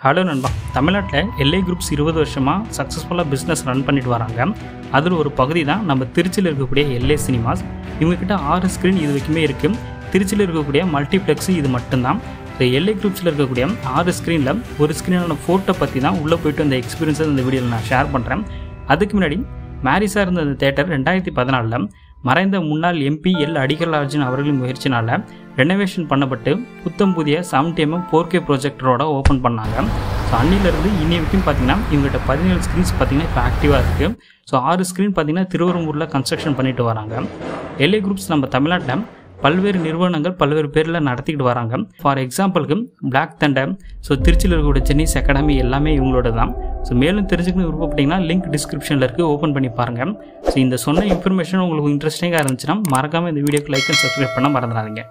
Hello நண்பா, தமிழ்நாட்டில் LI groups 20 வருஷமாக சக்ஸஸ்ஃபுல்லாக பிஸ்னஸ் ரன் பண்ணிட்டு வராங்க. அதில் ஒரு பகுதி தான் நம்ம திருச்சியில் இருக்கக்கூடிய எல்ஐ சினிமாஸ். இவங்ககிட்ட 6 ஸ்க்ரீன் இது வரைக்குமே இருக்குது. திருச்சியில் இருக்கக்கூடிய மல்டிப்ளெக்ஸு இது மட்டும்தான். ஸோ எல்ஐ குரூப்ஸில் இருக்கக்கூடிய 6 ஸ்க்ரீனில் ஒரு ஸ்க்ரீனோட ஃபோட்டோ பற்றி தான் உள்ளே போய்ட்டு அந்த எக்ஸ்பீரியன்ஸை இந்த வீடியோவில் நான் ஷேர் பண்ணுறேன். அதுக்கு முன்னாடி மேரிஸாக இருந்த அந்த தேட்டர் 2014 மறைந்த முன்னாள் எம்பி எல் அடிகள் அர்ஜுன் அவர்களின் முயற்சினால் ரெனோவேஷன் பண்ணப்பட்டு புத்தம் புதிய 70mm 4K ப்ரொஜெக்டரோட ஓப்பன் பண்ணாங்க. ஸோ அன்னிலிருந்து இன்னி வரைக்கும் பார்த்தீங்கன்னா இவங்ககிட்ட 17 ஸ்க்ரீன்ஸ் பார்த்தீங்கன்னா இப்போ ஆக்டிவாக இருக்குது. ஸோ 6 ஸ்க்ரீன் பார்த்தீங்கன்னா திருவரம்பூரில் கன்ஸ்ட்ரக்ஷன் பண்ணிட்டு வராங்க. எல்ஐ குரூப்ஸ் நம்ம தமிழ்நாட்டில் பல்வேறு நிறுவனங்கள் பல்வேறு பேரில் நடத்திக்கிட்டு வராங்க. ஃபார் எக்ஸாம்பிளுக்கு பிளாக் தண்டர், ஸோ திருச்சியில் இருக்கக்கூடிய சென்னிஸ் அகாடமி எல்லாமே இவங்களோட தான். ஸோ மேலும் தெரிஞ்சுக்கணும் விருப்பப்பட்டீங்கன்னா லிங்க் டிஸ்கிரிப்ஷனில் இருக்குது, ஓப்பன் பண்ணி பாருங்கள். ஸோ இந்த சொன்ன இன்ஃபர்மேஷன் உங்களுக்கு இன்ட்ரெஸ்டிங்காக இருந்துச்சுன்னா மறக்காமல் இந்த வீடியோக்கு லைக் அண்ட் சப்ஸ்கிரைப் பண்ண மறந்துடாதீங்க.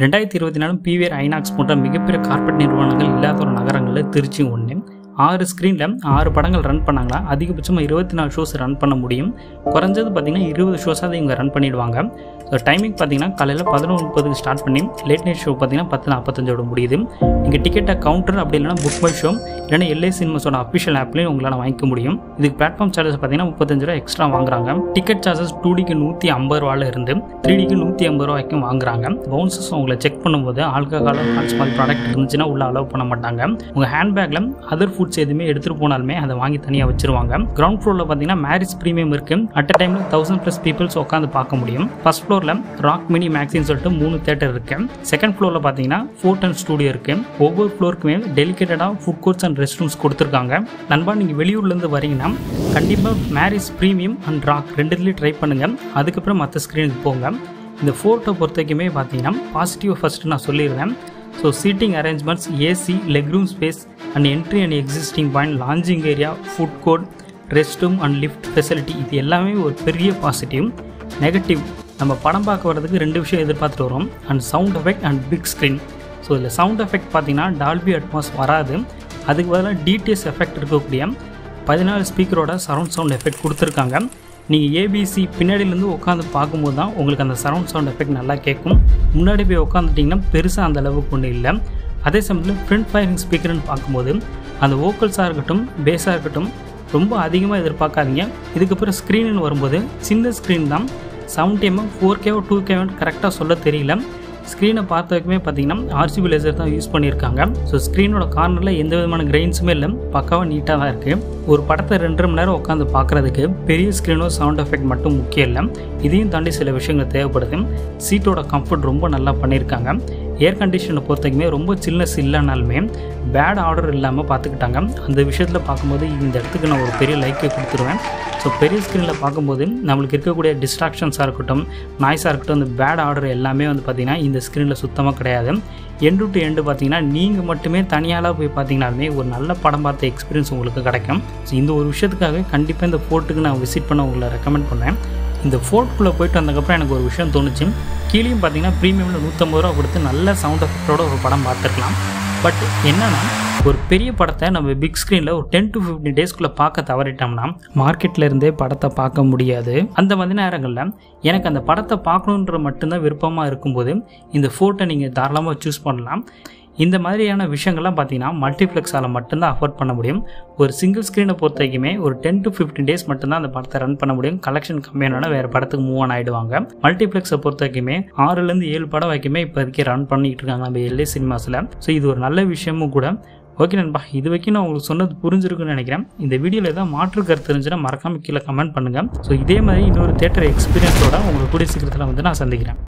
2024 பிவிஆர் ஐநாக்ஸ் போன்ற மிகப்பெரிய கார்பரேட் நிறுவனங்கள் இல்லாத ஒரு நகரங்களில் திருச்சி ஒன்று. 6 ஸ்க்ரீனில் 6 படங்கள் ரன் பண்ணாங்களா, அதிகபட்சமாக 24 ஷோஸ் ரன் பண்ண முடியும். குறைஞ்சது பார்த்தீங்கன்னா 20 ஷோஸாக இவங்க ரன் பண்ணிடுவாங்க. ஸோ டைமிங் பார்த்தீங்கன்னா காலையில் 11:30 ஸ்டார்ட் பண்ணி லேட் நைட் ஷோ பார்த்தீங்கன்னா 10:45 முடியுது. நீங்கள் டிக்கெட்டை கவுண்டர் அப்படி இல்லைனா புக் மை ஷோ இல்லைனா எல்ஐ சினிமாஸோட அஃபிஷியல் ஆப்லேயும் உங்களால் வாங்கிக்க முடியும். இதுக்கு பிளாட்ஃபார்ம் சார்ஜஸ் பார்த்தீங்கன்னா 35 ரூபா எக்ஸ்ட்ரா வாங்குறாங்க. டிக்கெட் சார்ஜஸ் 2Dக்கு 150 ரூபாயில் இருந்து 3Dக்கு 150 ரூபா வரைக்கும் வாங்குறாங்க. பவுன்சஸ் உங்களை செக் பண்ணும்போது ஆல்கஹால் மாதிரி ப்ராடக்ட் இருந்துச்சுன்னா உள்ள அலோவ் பண்ண மாட்டாங்க. உங்கள் ஹேண்ட்பேக்கில் அதர் ஃபுட்ஸ் எதுவுமே எடுத்துகிட்டு போனாலுமே அதை வாங்கி தனியாக வச்சிருவாங்க. கிரவுண்ட் ஃப்ளோரில் பார்த்தீங்கன்னா மேரிஸ் ப்ரீமியம் இருக்குது. அட் அ டைமில் 1000+ பீப்புள்ஸ் உட்காந்து பார்க்க முடியும். ஃபர்ஸ்ட் ஃப்ளோரில் ராக் மினி மேக்ஸின்னு சொல்லிட்டு 3 தேட்டர் இருக்கு. செகண்ட் ஃப்ளோரில் பார்த்தீங்கன்னா 410 ஸ்டுடியோ இருக்கு. ஒவ்வொரு ஃப்ளோருக்குமே டெலிகேட்டடாக food courts and rest rooms கொடுத்துருக்காங்க. நண்பா, நீங்கள் வெளியூர்லேருந்து வரீங்கன்னா கண்டிப்பாக மேரிஸ் ப்ரீமியம் அண்ட் ராக் ரெண்டுத்துலேயும் ட்ரை பண்ணுங்கள். அதுக்கப்புறம் மற்ற ஸ்க்ரீனுக்கு போங்க. இந்த ஃபோட்டோ பொறுத்த வரைக்குமே பார்த்தீங்கன்னா பாசிட்டிவ் ஃபர்ஸ்ட்டு நான் சொல்லிடுறேன். So seating arrangements, AC, leg room space and entry and existing point, launching area, food court, rest room and lift facility, இது எல்லாமே ஒரு பெரிய பாசிட்டிவ். நெகட்டிவ், நம்ம படம் பார்க்க வரதுக்கு 2 விஷயம் எதிர்பார்த்துட்டு வரோம். And sound effect and big screen. So இதில் சவுண்ட் எஃபெக்ட் பார்த்தீங்கன்னா டால்பி அட்மாஸ் வராது. அதுக்கு பதிலாக டிடிஎஸ் எஃபெக்ட் இருக்கக்கூடிய 14 ஸ்பீக்கரோட சரவுண்ட் சவுண்ட் எஃபெக்ட் கொடுத்துருக்காங்க. நீங்கள் ஏபிசி பின்னாடியிலேருந்து உட்காந்து பார்க்கும்போது தான் உங்களுக்கு அந்த சரவுண்ட் சவுண்ட் எஃபெக்ட் நல்லா கேட்கும். முன்னாடி போய் உட்காந்துட்டிங்கன்னா பெருசாக அந்த அளவுக்கு ஒன்றும் இல்லை. அதே சமயத்தில் ஃப்ரண்ட் ஃபயரிங் ஸ்பீக்கர்னு பார்க்கும்போது அந்த வோக்கல்ஸாக இருக்கட்டும் பேஸாக இருக்கட்டும் ரொம்ப அதிகமாக எதிர்பார்க்காதீங்க. இதுக்கப்புறம் ஸ்க்ரீனுன்னு வரும்போது சின்ன ஸ்க்ரீன் தான். 70mm 4K 2K கரெக்டாக சொல்ல தெரியல. ஸ்க்ரீனை பார்த்த வரைக்குமே பார்த்தீங்கன்னா RGB லேசர் தான் யூஸ் பண்ணியிருக்காங்க. ஸோ ஸ்க்ரீனோட கார்னரில் எந்த விதமான கிரெயின்ஸுமே இல்லை, பக்காவாக நீட்டாக தான் இருக்குது. ஒரு படத்தை 2.5 மணி நேரம் உட்காந்து பார்க்குறதுக்கு பெரிய ஸ்க்ரீனோ சவுண்ட் எஃபெக்ட் மட்டும் முக்கியம் இல்லை, இதையும் தாண்டி சில விஷயங்கள் தேவைப்படுது. சீட்டோட கம்ஃபர்ட் ரொம்ப நல்லா பண்ணியிருக்காங்க. ஏர் கண்டிஷனை பொறுத்த வரைக்குமே ரொம்ப சில்னஸ் இல்லைனாலுமே பேட் ஆர்டர் இல்லாமல் பார்த்துக்கிட்டாங்க. அந்த விஷயத்தில் பார்க்கும்போது இந்த இடத்துக்கு நான் ஒரு பெரிய லைக்கை கொடுத்துருவேன். ஸோ பெரிய ஸ்க்ரீனில் பார்க்கும்போது நம்மளுக்கு இருக்கக்கூடிய டிஸ்ட்ராக்ஷன்ஸாக இருக்கட்டும், நாய்ஸாக இருக்கட்டும், அந்த பேட் ஆர்டர் எல்லாமே பார்த்திங்கன்னா இந்த ஸ்க்ரீனில் சுத்தமாக கிடையாது. எண்டு டு எண்டு பார்த்தீங்கன்னா நீங்கள் மட்டுமே தனியால் போய் பார்த்தீங்கன்னாலுமே ஒரு நல்ல படம் பார்த்த எக்ஸ்பீரியன்ஸ் உங்களுக்கு கிடைக்கும். ஸோ இந்த ஒரு விஷயத்துக்காக கண்டிப்பாக இந்த ஃபோர்ட்டுக்கு நான் விசிட் பண்ண உங்களை ரெக்கமெண்ட் பண்ணேன். இந்த ஃபோர்ட்டுக்குள்ளே போய்ட்டு வந்ததுக்கப்புறம் எனக்கு ஒரு விஷயம் தோணுச்சு. கீழேயும் பார்த்தீங்கன்னா ப்ரீமியமில் 150 ரூபா கொடுத்து நல்ல சவுண்ட் எஃபெக்டோட ஒரு படம் பார்த்துருக்கலாம். பட் என்னென்னா ஒரு பெரிய படத்தை நம்ம பிக் ஸ்க்ரீனில் ஒரு 10 to 15 டேஸ்க்குள்ளே பார்க்க தவறிட்டோம்னா மார்க்கெட்டில் இருந்தே படத்தை பார்க்க முடியாது. அந்த மாதிரி நேரங்களில் எனக்கு அந்த படத்தை பார்க்கணுன்ற மட்டும்தான் விருப்பமாக இருக்கும்போது இந்த ஃபோட்டோ நீங்கள் தாராளமாக சூஸ் பண்ணலாம். இந்த மாதிரியான விஷயங்கள்லாம் பார்த்தீங்கன்னா மல்டிப்ளெக்ஸால் மட்டும்தான் அஃபோர்ட் பண்ண முடியும். ஒரு சிங்கிள் ஸ்க்ரீனை பொறுத்த வரைக்குமே ஒரு 10 to 15 டேஸ் மட்டும்தான் அந்த படத்தை ரன் பண்ண முடியும். கலெக்ஷன் கம்மியானோட வேறு படத்துக்கு மூவ் ஆன் ஆகிடுவாங்க. மல்டிப்ளெக்ஸை பொறுத்த வரைக்குமே 6லேருந்து 7 படம் வரைக்குமே இப்போதைக்கு ரன் பண்ணிகிட்டு இருக்காங்க நம்ம எல்ஐ சினிமாஸில். ஸோ இது ஒரு நல்ல விஷயமும் கூட. ஓகே நண்பா, இது வரைக்கும் நான் உங்களுக்கு சொன்னது புரிஞ்சிருக்குன்னு நினைக்கிறேன். இந்த வீடியோவில் ஏதாவது மாற்று கருத்து இருந்துச்சுன்னா மறக்காமல் கீழே கமெண்ட் பண்ணுங்கள். ஸோ இதே மாதிரி இன்னொரு தேட்டர் எக்ஸ்பீரியன்ஸோட உங்களுக்கு கூடிய சீக்கிரத்தில் நான் சந்திக்கிறேன்.